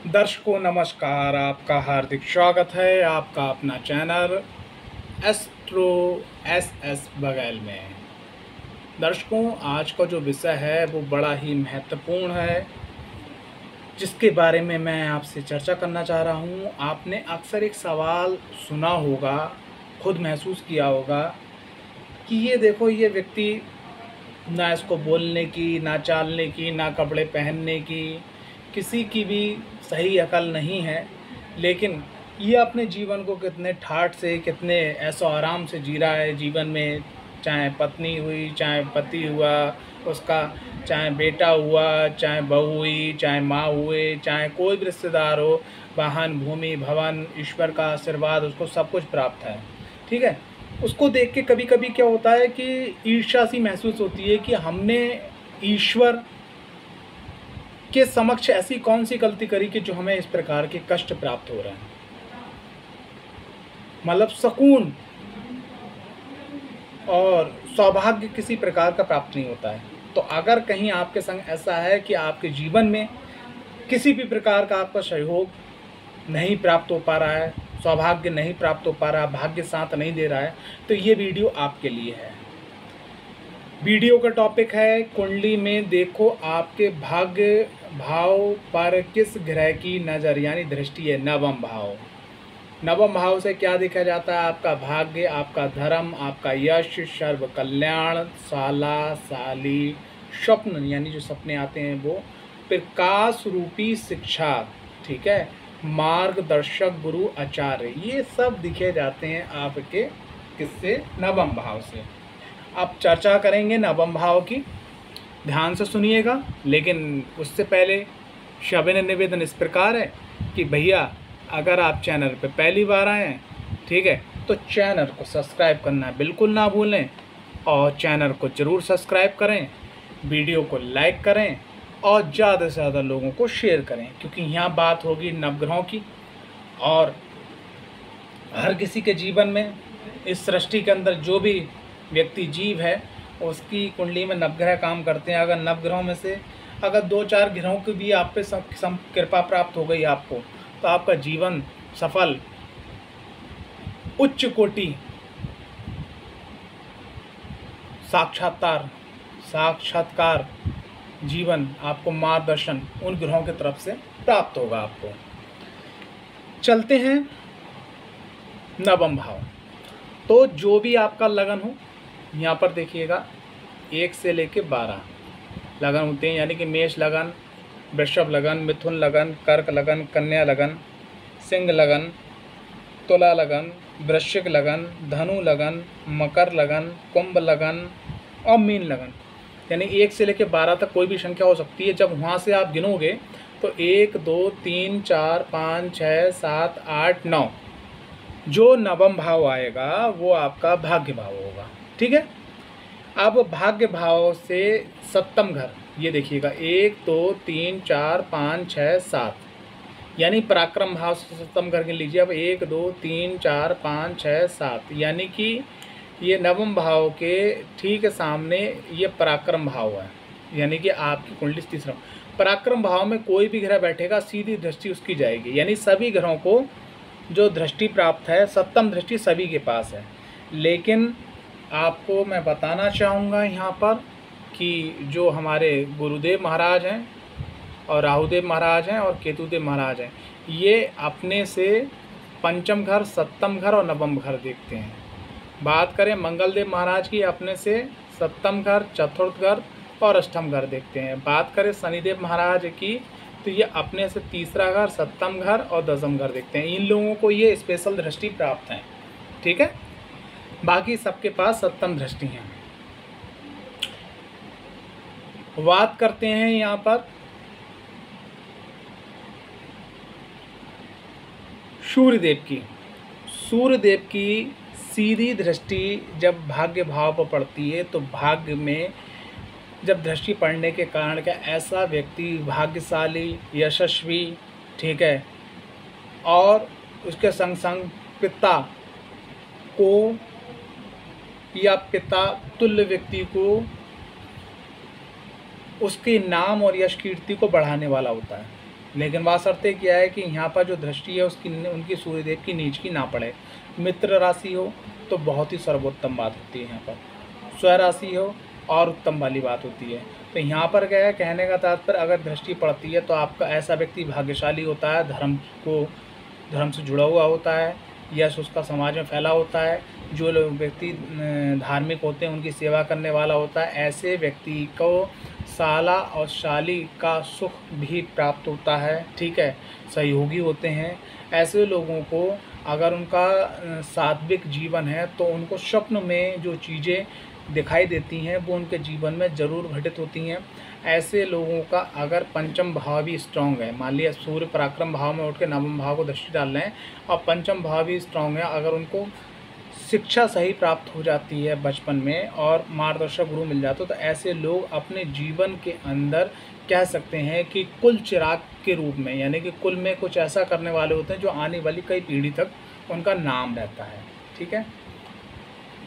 दर्शकों नमस्कार, आपका हार्दिक स्वागत है आपका अपना चैनल एस्ट्रो एस बघेल में। दर्शकों, आज का जो विषय है वो बड़ा ही महत्वपूर्ण है, जिसके बारे में मैं आपसे चर्चा करना चाह रहा हूँ। आपने अक्सर एक सवाल सुना होगा, खुद महसूस किया होगा कि ये देखो, ये व्यक्ति ना इसको बोलने की, ना चालने की, ना कपड़े पहनने की, किसी की भी सही अकल नहीं है, लेकिन ये अपने जीवन को कितने ठाठ से, कितने ऐशो आराम से जी रहा है जीवन में। चाहे पत्नी हुई, चाहे पति हुआ उसका, चाहे बेटा हुआ, चाहे बहू हुई, चाहे माँ हुए, चाहे कोई भी रिश्तेदार हो, वाहन, भूमि, भवन, ईश्वर का आशीर्वाद उसको सब कुछ प्राप्त है। ठीक है। उसको देख के कभी कभी क्या होता है कि ईर्ष्या सी महसूस होती है कि हमने ईश्वर के समक्ष ऐसी कौन सी गलती करी कि जो हमें इस प्रकार के कष्ट प्राप्त हो रहे हैं। मतलब सुकून और सौभाग्य किसी प्रकार का प्राप्त नहीं होता है। तो अगर कहीं आपके संग ऐसा है कि आपके जीवन में किसी भी प्रकार का आपका सहयोग नहीं प्राप्त हो पा रहा है, सौभाग्य नहीं प्राप्त हो पा रहा, भाग्य साथ नहीं दे रहा है, तो ये वीडियो आपके लिए है। वीडियो का टॉपिक है, कुंडली में देखो आपके भाग्य भाव पर किस ग्रह की नज़र यानी दृष्टि है। नवम भाव, नवम भाव से क्या देखा जाता है? आपका भाग्य, आपका धर्म, आपका यश, सर्व कल्याण, साला साली, स्वप्न यानी जो सपने आते हैं वो, प्रकाश रूपी शिक्षा, ठीक है, मार्गदर्शक गुरु आचार्य, ये सब दिखे जाते हैं आपके किससे? नवम भाव से। अब चर्चा करेंगे नवम भाव की, ध्यान से सुनिएगा। लेकिन उससे पहले सविनय निवेदन इस प्रकार है कि भैया, अगर आप चैनल पर पहली बार आए हैं, ठीक है, तो चैनल को सब्सक्राइब करना बिल्कुल ना भूलें और चैनल को ज़रूर सब्सक्राइब करें, वीडियो को लाइक करें और ज़्यादा से ज़्यादा लोगों को शेयर करें, क्योंकि यहाँ बात होगी नवग्रहों की। और हर किसी के जीवन में, इस सृष्टि के अंदर जो भी व्यक्ति जीव है, उसकी कुंडली में नवग्रह काम करते हैं। अगर नवग्रहों में से अगर 2-4 ग्रहों की भी आप पे कृपा प्राप्त हो गई आपको, तो आपका जीवन सफल, उच्च कोटि साक्षात्कार जीवन, आपको मार्गदर्शन उन ग्रहों की तरफ से प्राप्त होगा आपको। चलते हैं नवम भाव। तो जो भी आपका लगन हो, यहाँ पर देखिएगा 1 से लेके 12 लगन होते हैं, यानी कि मेष लगन, वृषभ लगन, मिथुन लगन, कर्क लगन, कन्या लगन, सिंह लगन, तुला लगन, वृश्चिक लगन, धनु लगन, मकर लगन, कुंभ लगन और मीन लगन। यानी 1 से लेकर 12 तक कोई भी संख्या हो सकती है। जब वहाँ से आप गिनोगे तो 1 2 3 4 5 6 7 8 9, जो नवम भाव आएगा वो आपका भाग्य भाव होगा। ठीक है। अब भाग्य भाव से सप्तम घर, ये देखिएगा 1 2 3 4 5 6 7, यानी पराक्रम भाव से सप्तम घर गिन लीजिए। अब 1 2 3 4 5 6 7, यानी कि ये नवम भाव के ठीक सामने ये पराक्रम भाव है, यानी कि आपकी कुंडली तीसरा पराक्रम भाव में कोई भी ग्रह बैठेगा, सीधी दृष्टि उसकी जाएगी। यानी सभी ग्रहों को जो दृष्टि प्राप्त है, सप्तम दृष्टि सभी के पास है। लेकिन आपको मैं बताना चाहूँगा यहाँ पर कि जो हमारे गुरुदेव महाराज हैं और राहुदेव महाराज हैं और केतुदेव महाराज हैं, ये अपने से पंचम घर, सप्तम घर और नवम घर देखते हैं। बात करें मंगलदेव महाराज की, अपने से सप्तम घर, चतुर्थ घर और अष्टम घर देखते हैं। बात करें शनिदेव महाराज की, तो ये अपने से तीसरा घर, सप्तम घर और दसम घर देखते हैं। इन लोगों को ये स्पेशल दृष्टि प्राप्त है। ठीक है। बाकी सबके पास सप्तम दृष्टि है। बात करते हैं यहाँ पर सूर्यदेव की। सूर्यदेव की सीधी दृष्टि जब भाग्य भाव पर पड़ती है, तो भाग्य में जब दृष्टि पड़ने के कारण क्या ऐसा व्यक्ति भाग्यशाली, यशस्वी, ठीक है, और उसके संग संग पिता को या पिता तुल्य व्यक्ति को, उसके नाम और यश कीर्ति को बढ़ाने वाला होता है। लेकिन वासरते क्या है कि यहाँ पर जो दृष्टि है उसकी उनकी सूर्यदेव की नीच की ना पड़े। मित्र राशि हो तो बहुत ही सर्वोत्तम बात होती है। यहाँ पर स्वराशि हो और उत्तम वाली बात होती है। तो यहाँ पर क्या है, कहने का तात्पर्य अगर दृष्टि पड़ती है तो आपका ऐसा व्यक्ति भाग्यशाली होता है, धर्म से जुड़ा हुआ होता है, यश उसका समाज में फैला होता है। जो लोग व्यक्ति धार्मिक होते हैं उनकी सेवा करने वाला होता है। ऐसे व्यक्ति को साला और शाली का सुख भी प्राप्त होता है। ठीक है, सहयोगी होते हैं। ऐसे लोगों को अगर उनका सात्विक जीवन है तो उनको स्वप्न में जो चीज़ें दिखाई देती हैं वो उनके जीवन में ज़रूर घटित होती हैं। ऐसे लोगों का अगर पंचम भाव भी स्ट्रांग है, मान लिया सूर्य पराक्रम भाव में उठ के नवम भाव को दृष्टि डाल रहे हैं और पंचम भाव भी स्ट्रांग है, अगर उनको शिक्षा सही प्राप्त हो जाती है बचपन में और मार्गदर्शक गुरु मिल जाते तो ऐसे लोग अपने जीवन के अंदर कह सकते हैं कि कुल चिराग के रूप में, यानी कि कुल में कुछ ऐसा करने वाले होते हैं जो आने वाली कई पीढ़ी तक उनका नाम रहता है। ठीक है,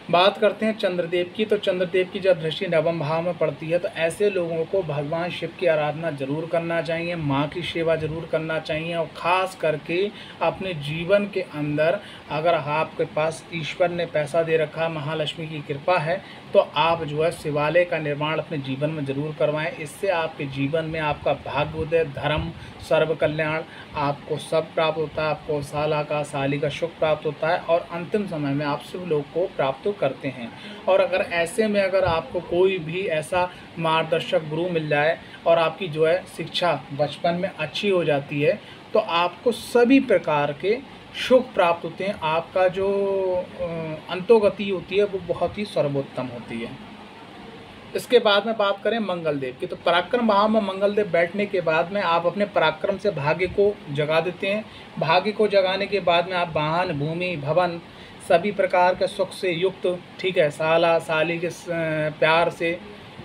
बात करते हैं चंद्रदेव की। तो चंद्रदेव की जब दृष्टि नवम भाव में पड़ती है तो ऐसे लोगों को भगवान शिव की आराधना जरूर करना चाहिए, माँ की सेवा जरूर करना चाहिए और ख़ास करके अपने जीवन के अंदर अगर आपके पास ईश्वर ने पैसा दे रखा, महालक्ष्मी की कृपा है, तो आप जो है शिवालय का निर्माण अपने जीवन में ज़रूर करवाएं। इससे आपके जीवन में आपका भाग्योदय, धर्म, सर्व कल्याण, आपको सब प्राप्त होता है। आपको साला का साली का सुख प्राप्त होता है और अंतिम समय में आप शिव लोक को प्राप्त करते हैं। और अगर ऐसे में अगर आपको कोई भी ऐसा मार्गदर्शक गुरु मिल जाए और आपकी जो है शिक्षा बचपन में अच्छी हो जाती है तो आपको सभी प्रकार के सुख प्राप्त होते हैं। आपका जो अंतोगति होती है वो बहुत ही सर्वोत्तम होती है। इसके बाद में बात करें मंगल देव की। तो पराक्रम भाव में मंगल देव बैठने के बाद में आप अपने पराक्रम से भाग्य को जगा देते हैं। भाग्य को जगाने के बाद में आप वाहन, भूमि, भवन सभी प्रकार के सुख से युक्त, ठीक है, साला साली के प्यार से,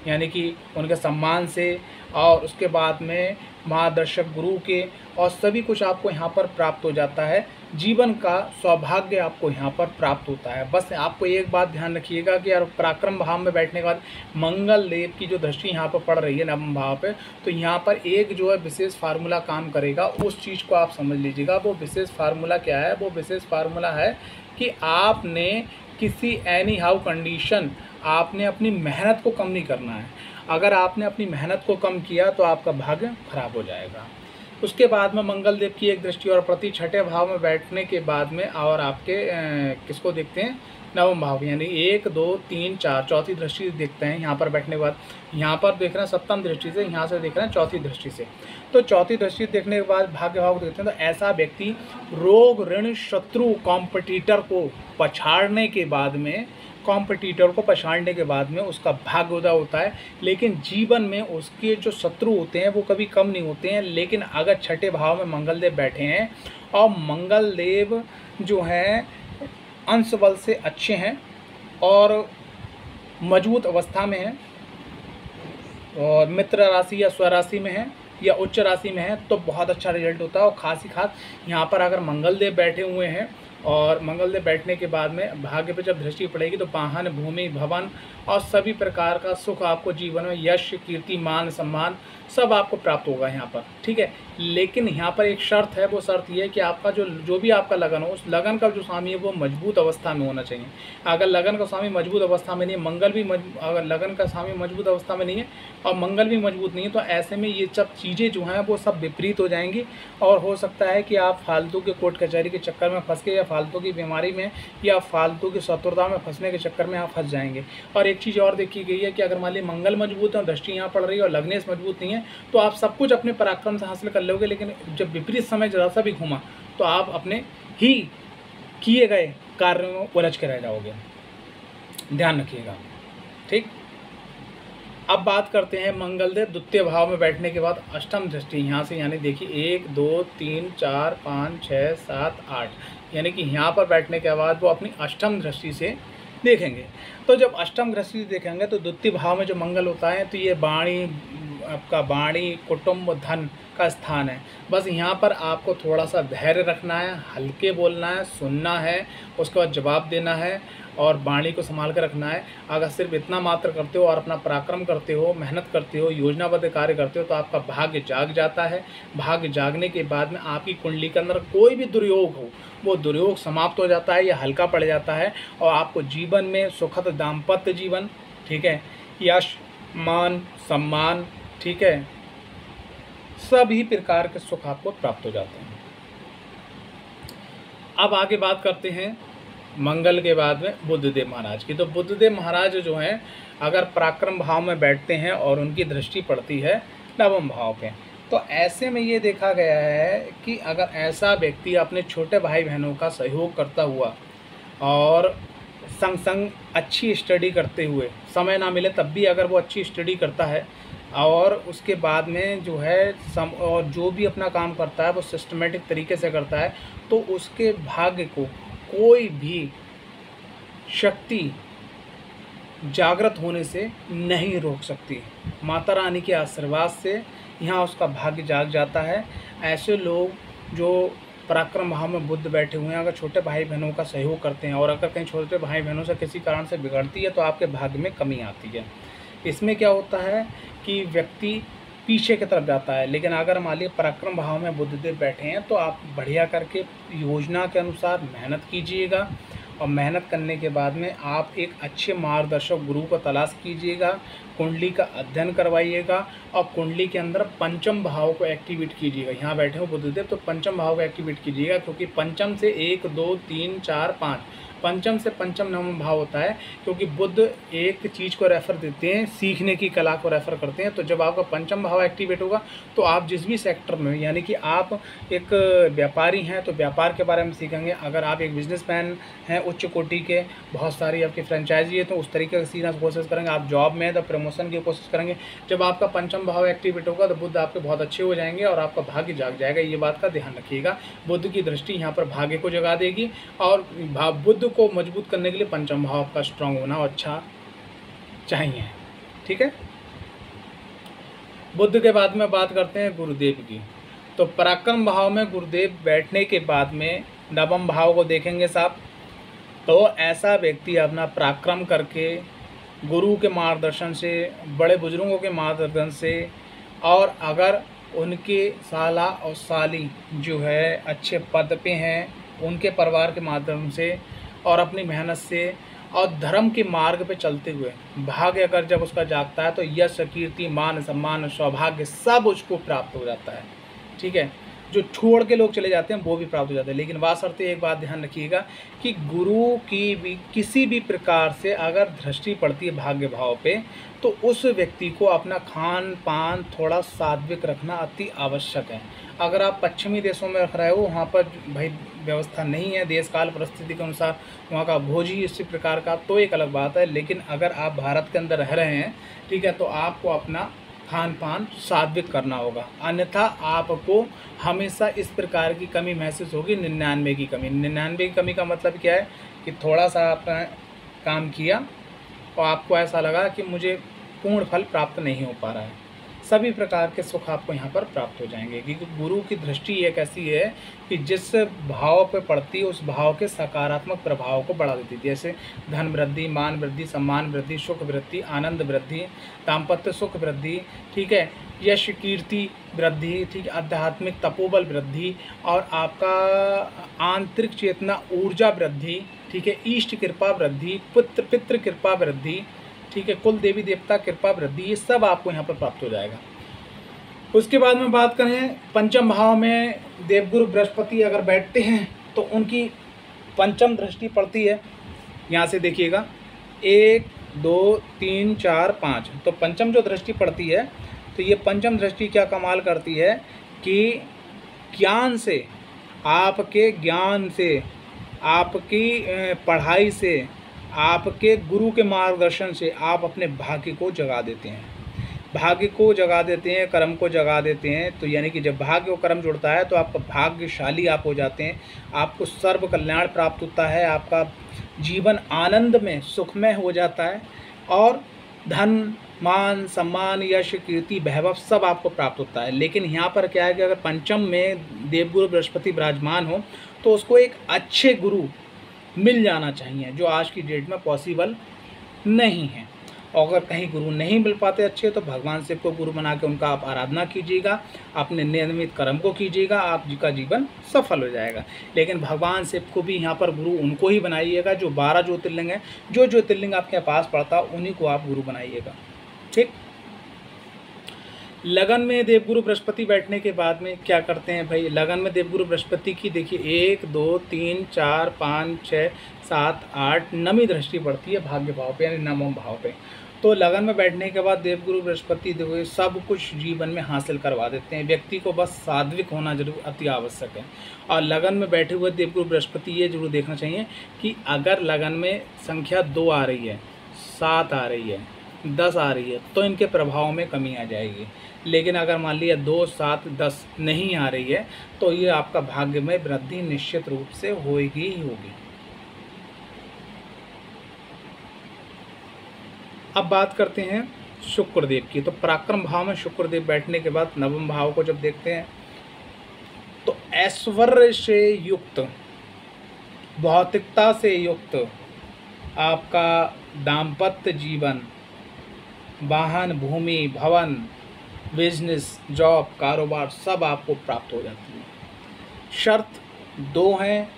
यानी कि उनके सम्मान से, और उसके बाद में मार्गदर्शक गुरु के, और सभी कुछ आपको यहाँ पर प्राप्त हो जाता है। जीवन का सौभाग्य आपको यहाँ पर प्राप्त होता है। बस आपको एक बात ध्यान रखिएगा कि यार पराक्रम भाव में बैठने के बाद मंगल देव की जो दृष्टि यहाँ पर पड़ रही है नवम भाव पे, तो यहाँ पर एक जो है विशेष फार्मूला काम करेगा। उस चीज़ को आप समझ लीजिएगा। वो विशेष फार्मूला क्या है? वो विशेष फार्मूला है कि आपने किसी एनी हाउ कंडीशन आपने अपनी मेहनत को कम नहीं करना है। अगर आपने अपनी मेहनत को कम किया तो आपका भाग्य खराब हो जाएगा। उसके बाद में मंगल देव की एक दृष्टि और प्रति छठे भाव में बैठने के बाद में और आपके किसको देखते हैं? नवम भाव, यानी 1 2 3 4 चौथी दृष्टि देखते हैं यहाँ पर बैठने के बाद। यहाँ पर देख रहे हैं सप्तम दृष्टि से, यहाँ से देख रहे हैं चौथी दृष्टि से। तो चौथी दृष्टि देखने के बाद भाग्य भाव को देखते हैं तो ऐसा व्यक्ति रोग, ऋण, शत्रु, कॉम्पिटिटर को पछाड़ने के बाद में, उसका भाग्योदय होता है। लेकिन जीवन में उसके जो शत्रु होते हैं वो कभी कम नहीं होते हैं। लेकिन अगर छठे भाव में मंगल देव बैठे हैं और मंगल देव जो हैं अंश बल से अच्छे हैं और मजबूत अवस्था में हैं और मित्र राशि या स्वराशि में है या उच्च राशि में है तो बहुत अच्छा रिजल्ट होता है। और खास यहाँ पर अगर मंगल देव बैठे हुए हैं और मंगल देव बैठने के बाद में भाग्य पे जब दृष्टि पड़ेगी तो वाहन, भूमि, भवन और सभी प्रकार का सुख आपको जीवन में, यश, कीर्ति, मान, सम्मान सब आपको प्राप्त होगा यहाँ पर। ठीक है, लेकिन यहाँ पर एक शर्त है। वो शर्त ये है कि आपका जो भी आपका लगन हो, उस लगन का जो स्वामी है वो मजबूत अवस्था में होना चाहिए। अगर लगन का स्वामी मजबूत अवस्था में नहीं है, अगर लगन का स्वामी मजबूत अवस्था में नहीं है और मंगल भी मजबूत नहीं है तो ऐसे में ये सब चीज़ें जो हैं वो सब विपरीत हो जाएंगी और हो सकता है कि आप फालतू के कोर्ट कचहरी के चक्कर में फंस के या फालतू की बीमारी में या फालतू की शत्रुता में फंसने के चक्कर में आप फंस जाएंगे। और एक चीज़ और देखी गई है कि अगर मान ली मंगल मजबूत है और दृष्टि यहाँ पड़ रही है और लग्नेश मजबूत नहीं है तो आप सब कुछ अपने पराक्रम से हासिल कर लोगे। लेकिन जब विपरीत समय जरा सा भी घूमा तो आप अपने ही किए गए कार्य में उलझ के रह जाओगे। ध्यान रखिएगा। ठीक, अब बात करते हैं मंगल देव द्वितीय भाव में बैठने के बाद अष्टम दृष्टि यहाँ से, यानी देखिए 1 2 3 4 5 6 7 8, यानी कि यहाँ पर बैठने के बाद वो अपनी अष्टम दृष्टि से देखेंगे। तो जब अष्टम दृष्टि से देखेंगे तो द्वितीय भाव में जो मंगल होता है तो ये वाणी, आपका वाणी, कुटुंब, धन का स्थान है। बस यहाँ पर आपको थोड़ा सा धैर्य रखना है, हल्के बोलना है, सुनना है, उसके बाद जवाब देना है और वाणी को संभाल कर रखना है। अगर सिर्फ इतना मात्र करते हो और अपना पराक्रम करते हो, मेहनत करते हो, योजनाबद्ध कार्य करते हो तो आपका भाग्य जाग जाता है। भाग्य जागने के बाद में आपकी कुंडली के अंदर कोई भी दुर्योग हो वो दुर्योग समाप्त हो जाता है या हल्का पड़ जाता है और आपको जीवन में सुखद दाम्पत्य जीवन, ठीक है, यश, मान, सम्मान, ठीक है, सभी प्रकार के सुख आपको प्राप्त हो जाते हैं। अब आगे बात करते हैं मंगल के बाद में बुद्धदेव महाराज की। तो बुद्धदेव महाराज जो हैं अगर पराक्रम भाव में बैठते हैं और उनकी दृष्टि पड़ती है नवम भाव पे, तो ऐसे में ये देखा गया है कि अगर ऐसा व्यक्ति अपने छोटे भाई बहनों का सहयोग करता हुआ और संग संग अच्छी स्टडी करते हुए, समय ना मिले तब भी अगर वो अच्छी स्टडी करता है और उसके बाद में जो है और जो भी अपना काम करता है वो सिस्टमेटिक तरीके से करता है, तो उसके भाग्य को कोई भी शक्ति जागृत होने से नहीं रोक सकती। माता रानी के आशीर्वाद से यहाँ उसका भाग्य जाग जाता है। ऐसे लोग जो पराक्रम भाव में बुद्ध बैठे हुए हैं अगर छोटे भाई बहनों का सहयोग करते हैं और अगर कहीं छोटे भाई बहनों से किसी कारण से बिगड़ती है तो आपके भाग्य में कमी आती है। इसमें क्या होता है कि व्यक्ति पीछे की तरफ जाता है, लेकिन अगर मान लीजिए पराक्रम भाव में बुद्धदेव बैठे हैं तो आप बढ़िया करके योजना के अनुसार मेहनत कीजिएगा और मेहनत करने के बाद में आप एक अच्छे मार्गदर्शक गुरु को तलाश कीजिएगा, कुंडली का अध्ययन करवाइएगा और कुंडली के अंदर पंचम भाव को एक्टिवेट कीजिएगा। यहाँ बैठे हो बुद्धदेव तो पंचम भाव को एक्टिवेट कीजिएगा, क्योंकि पंचम से 1 2 3 4 5 पंचम से पंचम नवम भाव होता है, क्योंकि बुद्ध एक चीज़ को रेफ़र देते हैं, सीखने की कला को रेफ़र करते हैं। तो जब आपका पंचम भाव एक्टिवेट होगा तो आप जिस भी सेक्टर में, यानी कि आप एक व्यापारी हैं तो व्यापार के बारे में सीखेंगे, अगर आप एक बिजनेसमैन हैं उच्च कोटि के, बहुत सारी आपकी फ्रेंचाइजी है तो उस तरीके से सीखने की कोशिश करेंगे, आप जॉब में हैं तो प्रमोशन की कोशिश करेंगे। जब आपका पंचम भाव एक्टिवेट होगा तो बुद्ध आपके बहुत अच्छे हो जाएंगे और आपका भाग्य जाग जाएगा। ये बात का ध्यान रखिएगा। बुद्ध की दृष्टि यहाँ पर भाग्य को जगा देगी और बुद्ध को मजबूत करने के लिए पंचम भाव का स्ट्रांग होना अच्छा चाहिए, ठीक है। बुद्ध के बाद में बात करते हैं गुरुदेव की। तो पराक्रम भाव में गुरुदेव बैठने के बाद में नवम भाव को देखेंगे साहब, तो ऐसा व्यक्ति अपना पराक्रम करके गुरु के मार्गदर्शन से, बड़े बुजुर्गों के मार्गदर्शन से और अगर उनके साला और साली जो है अच्छे पद पे हैं उनके परिवार के माध्यम से और अपनी मेहनत से और धर्म के मार्ग पे चलते हुए भाग्य अगर जब उसका जागता है तो यश, कीर्ति, मान, सम्मान, सौभाग्य सब उसको प्राप्त हो जाता है, ठीक है। जो छोड़ के लोग चले जाते हैं वो भी प्राप्त हो जाते हैं। लेकिन वासरते एक बात ध्यान रखिएगा कि गुरु की भी किसी भी प्रकार से अगर दृष्टि पड़ती है भाग्य भाव पे तो उस व्यक्ति को अपना खान पान थोड़ा सात्विक रखना अति आवश्यक है। अगर आप पश्चिमी देशों में रख रहे हो वहाँ पर भाई व्यवस्था नहीं है, देश काल परिस्थिति के अनुसार वहाँ का भोज ही इसी प्रकार का, तो एक अलग बात है। लेकिन अगर आप भारत के अंदर रह रहे हैं, ठीक है, तो आपको अपना खान पान सात्विक करना होगा, अन्यथा आपको हमेशा इस प्रकार की कमी महसूस होगी, 99 की कमी। 99 की कमी का मतलब क्या है कि थोड़ा सा आपने काम किया और आपको ऐसा लगा कि मुझे पूर्ण फल प्राप्त नहीं हो पा रहा है। सभी प्रकार के सुख आपको यहाँ पर प्राप्त हो जाएंगे, क्योंकि गुरु की दृष्टि एक ऐसी है कि जिस भाव पे पड़ती है उस भाव के सकारात्मक प्रभाव को बढ़ा देती है। जैसे धन वृद्धि, मान वृद्धि, सम्मान वृद्धि, सुख वृद्धि, आनंद वृद्धि, दाम्पत्य सुख वृद्धि, ठीक है, यश कीर्ति वृद्धि, ठीक है, आध्यात्मिक तपोबल वृद्धि और आपका आंतरिक चेतना ऊर्जा वृद्धि, ठीक है, इष्ट कृपा वृद्धि, पितृ कृपा वृद्धि, ठीक है, कुल देवी देवता कृपा वृद्धि, ये सब आपको यहाँ पर प्राप्त हो जाएगा। उसके बाद में बात करें पंचम भाव में देवगुरु बृहस्पति अगर बैठते हैं तो उनकी पंचम दृष्टि पड़ती है। यहाँ से देखिएगा 1 2 3 4 5, तो पंचम जो दृष्टि पड़ती है तो ये पंचम दृष्टि क्या कमाल करती है कि ज्ञान से, आपके ज्ञान से, आपकी पढ़ाई से, आपके गुरु के मार्गदर्शन से आप अपने भाग्य को जगा देते हैं, भाग्य को जगा देते हैं, कर्म को जगा देते हैं। तो यानी कि जब भाग्य और कर्म जुड़ता है तो आपका भाग्यशाली आप हो जाते हैं, आपको सर्व कल्याण प्राप्त होता है, आपका जीवन आनंद में सुखमय हो जाता है और धन मान सम्मान यश कीर्ति वैभव सब आपको प्राप्त होता है। लेकिन यहाँ पर क्या है कि अगर पंचम में देवगुरु बृहस्पति विराजमान हो तो उसको एक अच्छे गुरु मिल जाना चाहिए, जो आज की डेट में पॉसिबल नहीं है। और अगर कहीं गुरु नहीं मिल पाते अच्छे तो भगवान शिव को गुरु बना के उनका आप आराधना कीजिएगा, अपने नियमित कर्म को कीजिएगा, आपका जीवन सफल हो जाएगा। लेकिन भगवान शिव को भी यहाँ पर गुरु उनको ही बनाइएगा जो 12 ज्योतिर्लिंग हैं, जो ज्योतिर्लिंग आपके पास पड़ता है उन्हीं को आप गुरु बनाइएगा। ठीक। लगन में देवगुरु बृहस्पति बैठने के बाद में क्या करते हैं भाई, लगन में देवगुरु बृहस्पति की देखिए 1 2 3 4 5 6 7 8 नवीं दृष्टि पड़ती है भाग्य भाव पे, यानी नवम भाव पे। तो लगन में बैठने के बाद देवगुरु बृहस्पति देखो सब कुछ जीवन में हासिल करवा देते हैं। व्यक्ति को बस सात्विक होना जरूर अति आवश्यक है। और लगन में बैठे हुए देवगुरु बृहस्पति ये जरूर देखना चाहिए कि अगर लगन में संख्या 2 आ रही है, 7 आ रही है, 10 आ रही है तो इनके प्रभाव में कमी आ जाएगी। लेकिन अगर मान लिया 2 7 10 नहीं आ रही है तो ये आपका भाग्य में वृद्धि निश्चित रूप से होगी ही होगी। अब बात करते हैं शुक्रदेव की। तो पराक्रम भाव में शुक्रदेव बैठने के बाद नवम भाव को जब देखते हैं तो ऐश्वर्य से युक्त, भौतिकता से युक्त आपका दाम्पत्य जीवन, वाहन, भूमि, भवन, बिजनेस, जॉब, कारोबार सब आपको प्राप्त हो जाती है। शर्त 2 हैं,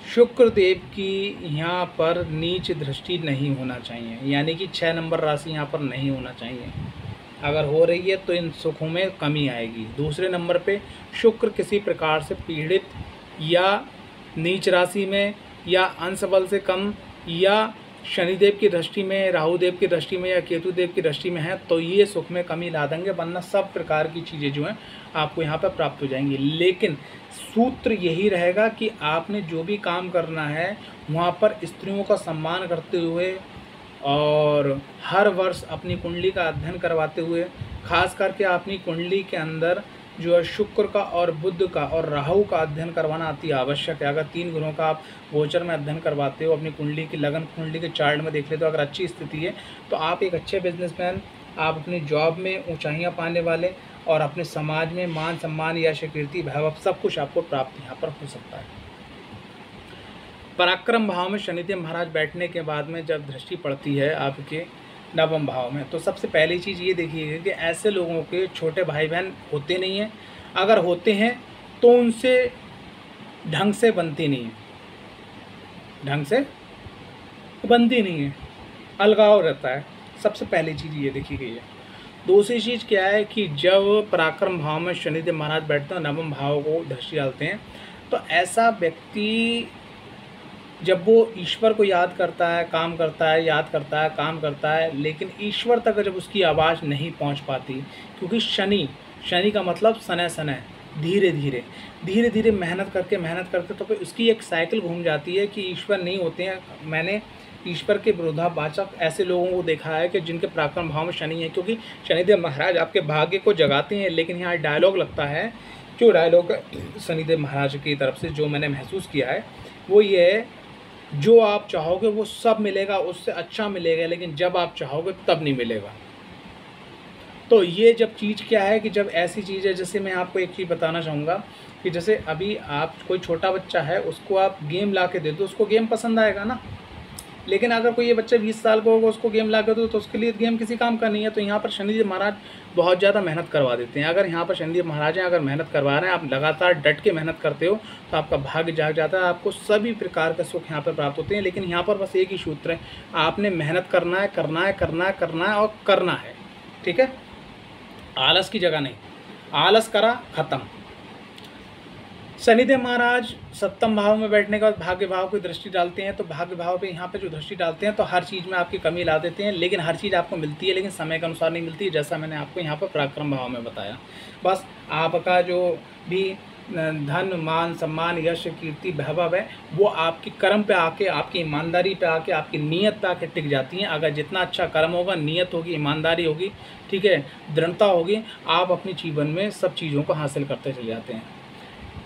शुक्रदेव की यहाँ पर नीच दृष्टि नहीं होना चाहिए, यानी कि 6 नंबर राशि यहाँ पर नहीं होना चाहिए। अगर हो रही है तो इन सुखों में कमी आएगी। दूसरे नंबर पे शुक्र किसी प्रकार से पीड़ित या नीच राशि में या अंश बल से कम या शनिदेव की दृष्टि में, राहु देव की दृष्टि में या केतु देव की दृष्टि में है तो ये सुख में कमी ला देंगे, वरना सब प्रकार की चीज़ें जो हैं आपको यहाँ पर प्राप्त हो जाएंगी। लेकिन सूत्र यही रहेगा कि आपने जो भी काम करना है वहाँ पर स्त्रियों का सम्मान करते हुए और हर वर्ष अपनी कुंडली का अध्ययन करवाते हुए, खास करके अपनी कुंडली के अंदर जो है शुक्र का और बुध का और राहु का अध्ययन करवाना अति आवश्यक है। अगर 3 ग्रहों का आप गोचर में अध्ययन करवाते हो, अपनी कुंडली की लगन कुंडली के चार्ट में देख लेते हो, अगर अच्छी स्थिति है तो आप एक अच्छे बिजनेसमैन, आप अपनी जॉब में ऊंचाइयां पाने वाले और अपने समाज में मान सम्मान यश कीर्ति वैभव सब कुछ आपको प्राप्त यहाँ पर हो सकता है। पराक्रम भाव में शनिदेव महाराज बैठने के बाद में जब दृष्टि पड़ती है आपके नवम भाव में तो सबसे पहली चीज़ ये देखिएगा कि ऐसे लोगों के छोटे भाई बहन होते नहीं हैं, अगर होते हैं तो उनसे ढंग से बनती नहीं है, ढंग से बनती नहीं है, अलगाव रहता है। सबसे पहली चीज़ ये देखी गई है। दूसरी चीज़ क्या है कि जब पराक्रम भाव में शनिदेव महाराज बैठते हैं, नवम भाव को दृष्टि डालते हैं, तो ऐसा व्यक्ति जब वो ईश्वर को याद करता है, काम करता है, याद करता है, काम करता है, लेकिन ईश्वर तक जब उसकी आवाज़ नहीं पहुंच पाती, क्योंकि शनि का मतलब सने सने, धीरे धीरे धीरे धीरे मेहनत करके तो फिर उसकी एक साइकिल घूम जाती है कि ईश्वर नहीं होते हैं। मैंने ईश्वर के विरोधाभासक ऐसे लोगों को देखा है कि जिनके पराक्रम भाव में शनि है, क्योंकि शनिदेव महाराज आपके भाग्य को जगाते हैं। लेकिन यहाँ डायलॉग लगता है, जो डायलॉग शनिदेव महाराज की तरफ से जो मैंने महसूस किया है वो ये है, जो आप चाहोगे वो सब मिलेगा, उससे अच्छा मिलेगा, लेकिन जब आप चाहोगे तब नहीं मिलेगा। तो ये जब चीज़ क्या है कि जब ऐसी चीज़ है, जैसे मैं आपको एक चीज़ बताना चाहूँगा कि जैसे अभी आप कोई छोटा बच्चा है उसको आप गेम ला के दे दो, उसको गेम पसंद आएगा ना। लेकिन अगर कोई ये बच्चा 20 साल का होगा उसको गेम ला के दो तो उसके लिए गेम किसी काम का नहीं है। तो यहाँ पर शनिदेव महाराज बहुत ज़्यादा मेहनत करवा देते हैं। अगर यहाँ पर शनिदेव महाराज हैं, अगर मेहनत करवा रहे हैं, आप लगातार डट के मेहनत करते हो तो आपका भाग्य जाग जाता है, आपको सभी प्रकार के सुख यहाँ पर प्राप्त होते हैं। लेकिन यहाँ पर बस एक ही सूत्र है, आपने मेहनत करना है, करना है, करना है, करना है और करना है। ठीक है, आलस की जगह नहीं, आलस करा खत्म। शनिदेव महाराज सप्तम भाव में बैठने के बाद भाग्य भाव की दृष्टि डालते हैं, तो भाग्य भाव पे यहाँ पे जो दृष्टि डालते हैं तो हर चीज़ में आपकी कमी ला देते हैं। लेकिन हर चीज़ आपको मिलती है, लेकिन समय के अनुसार नहीं मिलती, जैसा मैंने आपको यहाँ पर पराक्रम भाव में बताया। बस आपका जो भी धन मान सम्मान यश कीर्ति वैभव है वो आपकी कर्म पे आके, आपकी ईमानदारी पे आके, आपकी नीयत पे आके टिक जाती हैं। अगर जितना अच्छा कर्म होगा, नीयत होगी, ईमानदारी होगी, ठीक है, दृढ़ता होगी, आप अपने जीवन में सब चीज़ों को हासिल करते चले जाते हैं।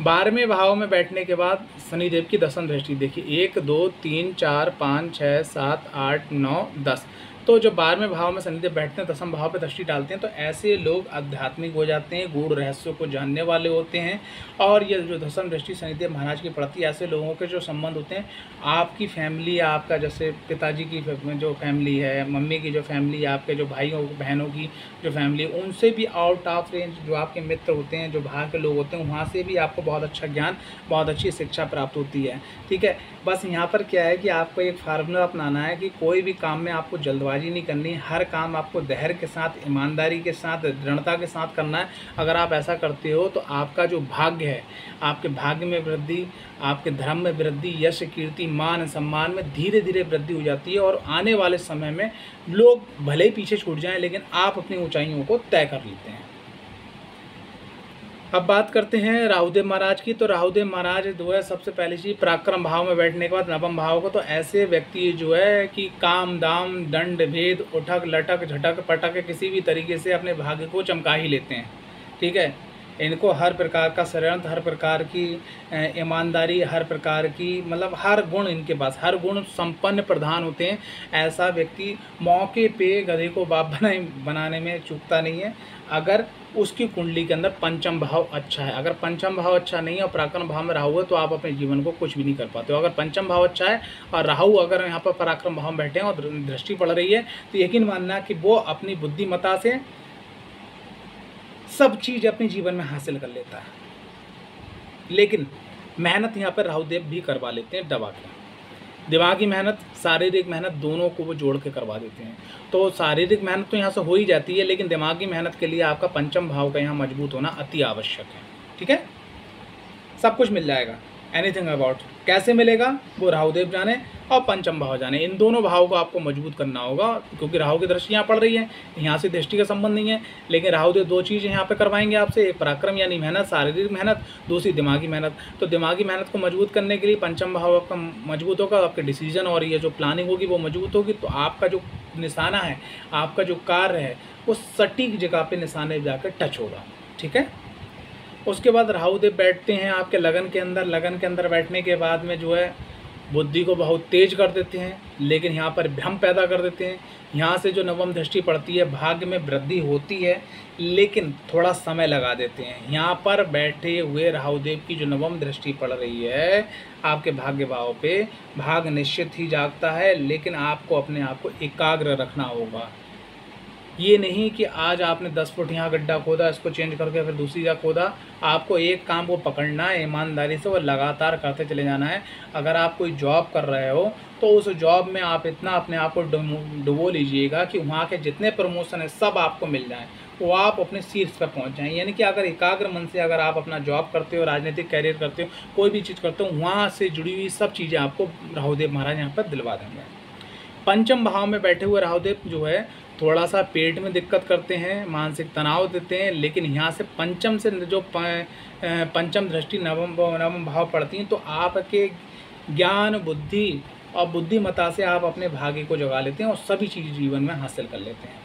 12वें भाव में बैठने के बाद शनिदेव की दशम दृष्टि देखिए, 1 2 3 4 5 6 7 8 9 10। तो तो जब 12वें भाव में शनिदेव बैठते हैं, दसम भाव पे दृष्टि डालते हैं, तो ऐसे लोग आध्यात्मिक हो जाते हैं, गूढ़ रहस्यों को जानने वाले होते हैं। और ये जो दसम दृष्टि शनिदेव महाराज की पड़ती है, ऐसे लोगों के जो संबंध होते हैं, आपकी फैमिली, आपका जैसे पिताजी की जो फैमिली है, मम्मी की जो फैमिली, आपके जो भाइयों बहनों की जो फैमिली, उनसे भी आउट ऑफ रेंज जो आपके मित्र होते हैं, जो बाहर के लोग होते हैं, वहाँ से भी आपको बहुत अच्छा ज्ञान, बहुत अच्छी शिक्षा प्राप्त होती है। ठीक है, बस यहाँ पर क्या है कि आपको एक फार्मूला अपनाना है कि कोई भी काम में आपको जल्दबाजी नहीं करनी, हर काम आपको धैर्य के साथ, ईमानदारी के साथ, दृढ़ता के साथ करना है। अगर आप ऐसा करते हो तो आपका जो भाग्य है, आपके भाग्य में वृद्धि, आपके धर्म में वृद्धि, यश कीर्ति मान सम्मान में धीरे धीरे वृद्धि हो जाती है। और आने वाले समय में लोग भले ही पीछे छूट जाएं, लेकिन आप अपनी ऊंचाइयों को तय कर लेते हैं। अब बात करते हैं राहुदेव महाराज की। तो राहुदेव महाराज जो है, सबसे पहली चीज़, पराक्रम भाव में बैठने के बाद नवम भाव को, तो ऐसे व्यक्ति जो है कि काम दाम दंड भेद उठक लटक झटक पटक किसी भी तरीके से अपने भाग्य को चमका ही लेते हैं। ठीक है, इनको हर प्रकार का षड्यंत्र, हर प्रकार की ईमानदारी, हर प्रकार की मतलब हर गुण इनके पास, हर गुण संपन्न प्रधान होते हैं। ऐसा व्यक्ति मौके पे गधे को बाप बनाने में चूकता नहीं है, अगर उसकी कुंडली के अंदर पंचम भाव अच्छा है। अगर पंचम भाव अच्छा नहीं है और पराक्रम भाव में राहु है, तो आप अपने जीवन को कुछ भी नहीं कर पाते हो। अगर पंचम भाव अच्छा है और राहु अगर यहाँ पर पराक्रम भाव में बैठे हैं और दृष्टि पड़ रही है, तो यकीन मानना कि वो अपनी बुद्धिमत्ता से सब चीज़ अपने जीवन में हासिल कर लेता है। लेकिन मेहनत यहाँ पर राहुदेव भी करवा लेते हैं दबा के। दिमागी मेहनत, शारीरिक मेहनत, दोनों को वो जोड़ के करवा देते हैं। तो शारीरिक मेहनत तो यहाँ से हो ही जाती है, लेकिन दिमागी मेहनत के लिए आपका पंचम भाव का यहाँ मजबूत होना अति आवश्यक है। ठीक है, सब कुछ मिल जाएगा, एनीथिंग अबाउट। कैसे मिलेगा वो राहुदेव जाने और पंचम भाव जाने। इन दोनों भाव को आपको मजबूत करना होगा, क्योंकि राहु की दृष्टि यहाँ पड़ रही है, यहाँ से दृष्टि का संबंध नहीं है। लेकिन राहुदेव दो चीज़ें यहाँ पे करवाएंगे आपसे, एक पराक्रम यानी मेहनत, शारीरिक मेहनत, दूसरी दिमागी मेहनत। तो दिमागी मेहनत को मजबूत करने के लिए पंचम भाव आपका मजबूत होगा, आपके डिसीजन और ये जो प्लानिंग होगी वो मजबूत होगी। तो आपका जो निशाना है, आपका जो कार्य है, वो सटीक जगह पर निशाने जाकर टच होगा। ठीक है, उसके बाद राहुदेव बैठते हैं आपके लगन के अंदर। लगन के अंदर बैठने के बाद में जो है बुद्धि को बहुत तेज कर देते हैं, लेकिन यहाँ पर भ्रम पैदा कर देते हैं। यहाँ से जो नवम दृष्टि पड़ती है, भाग्य में वृद्धि होती है, लेकिन थोड़ा समय लगा देते हैं। यहाँ पर बैठे हुए राहुदेव की जो नवम दृष्टि पड़ रही है आपके भाग्य भाव पे, भाग निश्चित ही जागता है, लेकिन आपको अपने आप को एकाग्र रखना होगा। ये नहीं कि आज आपने 10 फुट यहाँ गड्ढा खोदा, इसको चेंज करके फिर दूसरी जगह खोदा। आपको एक काम को पकड़ना है ईमानदारी से और लगातार करते चले जाना है। अगर आप कोई जॉब कर रहे हो तो उस जॉब में आप इतना अपने आप को डुबो लीजिएगा कि वहाँ के जितने प्रमोशन है सब आपको मिल जाएँ, वो आप अपने शीर्ष पर पहुँच जाएँ। यानी कि अगर एकाग्र मन से अगर आप अपना जॉब करते हो, राजनीतिक कैरियर करते हो, कोई भी चीज़ करते हो, वहाँ से जुड़ी हुई सब चीज़ें आपको राहुदेव महाराज यहाँ पर दिलवा देंगे। पंचम भाव में बैठे हुए राहुदेव जो है थोड़ा सा पेट में दिक्कत करते हैं, मानसिक तनाव देते हैं, लेकिन यहाँ से पंचम से जो पंचम दृष्टि नवम भाव पड़ती हैं, तो आपके ज्ञान, बुद्धि और बुद्धिमत्ता से आप अपने भाग्य को जगा लेते हैं और सभी चीज़ जीवन में हासिल कर लेते हैं।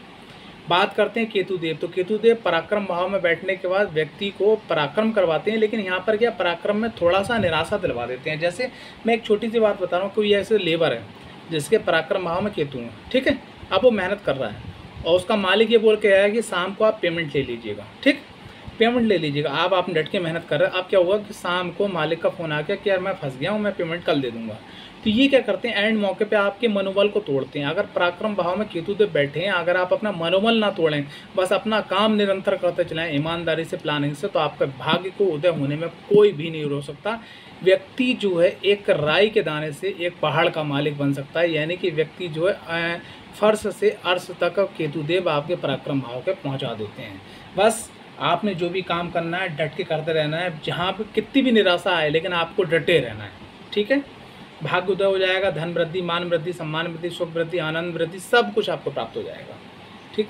बात करते हैं केतुदेव। तो केतुदेव पराक्रम भाव में बैठने के बाद व्यक्ति को पराक्रम करवाते हैं, लेकिन यहाँ पर क्या, पराक्रम में थोड़ा सा निराशा दिलवा देते हैं। जैसे मैं एक छोटी सी बात बता रहा हूँ, कोई ऐसे लेबर है जिसके पराक्रम भाव में केतु है, ठीक है, अब वो मेहनत कर रहा है और उसका मालिक ये बोल के आया कि शाम को आप पेमेंट ले लीजिएगा। ठीक, पेमेंट ले लीजिएगा। आप डट के मेहनत कर रहे हैं। अब क्या हुआ कि शाम को मालिक का फ़ोन आ गया कि यार मैं फंस गया हूँ, मैं पेमेंट कल दे दूँगा। तो ये क्या करते हैं, एंड मौके पे आपके मनोबल को तोड़ते हैं। अगर पराक्रम भाव में केतुदेव बैठे हैं, अगर आप अपना मनोबल ना तोड़ें, बस अपना काम निरंतर करते चलाएं ईमानदारी से, प्लानिंग से, तो आपका भाग्य को उदय होने में कोई भी नहीं रोक सकता। व्यक्ति जो है एक राई के दाने से एक पहाड़ का मालिक बन सकता है। यानी कि व्यक्ति जो है फर्श से अर्श तक केतुदेव आपके पराक्रम भाव के पहुंचा देते हैं। बस आपने जो भी काम करना है डट के करते रहना है, जहाँ पे कितनी भी निराशा आए, लेकिन आपको डटे रहना है। ठीक है, भाग्य उदय हो जाएगा, धन वृद्धि, मान वृद्धि, सम्मान वृद्धि, सुख वृद्धि, आनंद वृद्धि, सब कुछ आपको प्राप्त हो जाएगा। ठीक,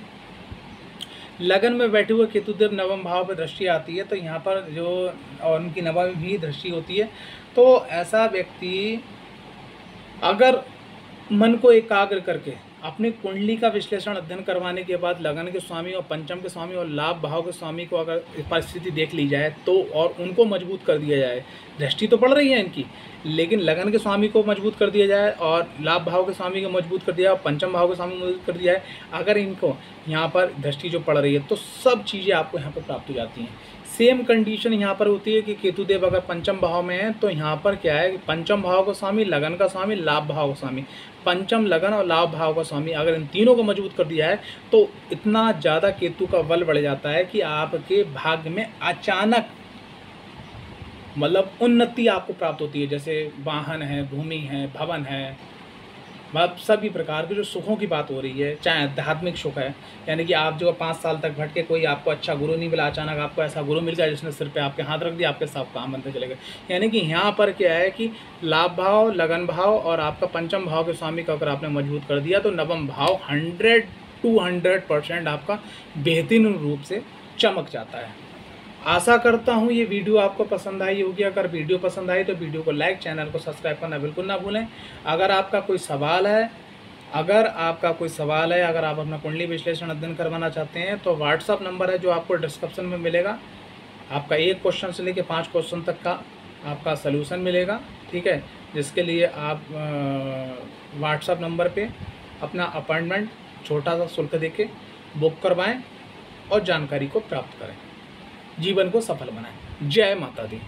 लगन में बैठे हुए केतुदेव नवम भाव पर दृष्टि आती है, तो यहाँ पर जो और उनकी नवम भी दृष्टि होती है। तो ऐसा व्यक्ति अगर मन को एकाग्र करके अपनी कुंडली का विश्लेषण अध्ययन करवाने के बाद लगन के स्वामी और पंचम के स्वामी और लाभ भाव के स्वामी को अगर परिस्थिति देख ली जाए तो और उनको मजबूत कर दिया जाए, दृष्टि तो पड़ रही है इनकी, लेकिन लगन के स्वामी को मजबूत कर दिया जाए और लाभ भाव के स्वामी को मजबूत कर दिया और पंचम भाव के स्वामी को मजबूत कर दिया जाए, अगर इनको यहाँ पर दृष्टि जो पड़ रही है तो सब चीज़ें आपको यहाँ पर प्राप्त हो जाती हैं। सेम कंडीशन यहाँ पर होती है कि केतुदेव अगर पंचम भाव में है तो यहाँ पर क्या है कि पंचम भाव का स्वामी, लगन का स्वामी, लाभ भाव का स्वामी, पंचम लगन और लाभ भाव का स्वामी, अगर इन तीनों को मजबूत कर दिया है तो इतना ज़्यादा केतु का बल बढ़ जाता है कि आपके भाग्य में अचानक मतलब उन्नति आपको प्राप्त होती है। जैसे वाहन है, भूमि है, भवन है, मतलब सभी प्रकार के जो सुखों की बात हो रही है, चाहे आध्यात्मिक सुख है, यानी कि आप जो 5 साल तक भटके, कोई आपको अच्छा गुरु नहीं मिला, अचानक आपको ऐसा गुरु मिल गया जिसने सिर पे आपके हाथ रख दिया, आपके सब काम बनते चले गए। यानी कि यहाँ पर क्या है कि लाभ भाव, लगन भाव और आपका पंचम भाव के स्वामी को अगर आपने मजबूत कर दिया तो नवम भाव 100-200% आपका बेहतरीन रूप से चमक जाता है। आशा करता हूँ ये वीडियो आपको पसंद आई होगी। अगर वीडियो पसंद आई तो वीडियो को लाइक, चैनल को सब्सक्राइब करना बिल्कुल ना भूलें। अगर आपका कोई सवाल है, अगर आप अपना कुंडली विश्लेषण अध्ययन करवाना चाहते हैं तो व्हाट्सअप नंबर है जो आपको डिस्क्रिप्शन में मिलेगा। आपका 1 क्वेश्चन से लेकर 5 क्वेश्चन तक का आपका सलूशन मिलेगा, ठीक है, जिसके लिए आप व्हाट्सअप नंबर पर अपना अपॉइंटमेंट छोटा सा शुल्क देके बुक करवाएँ और जानकारी को प्राप्त करें, जीवन को सफल बनाएं। जय माता दी।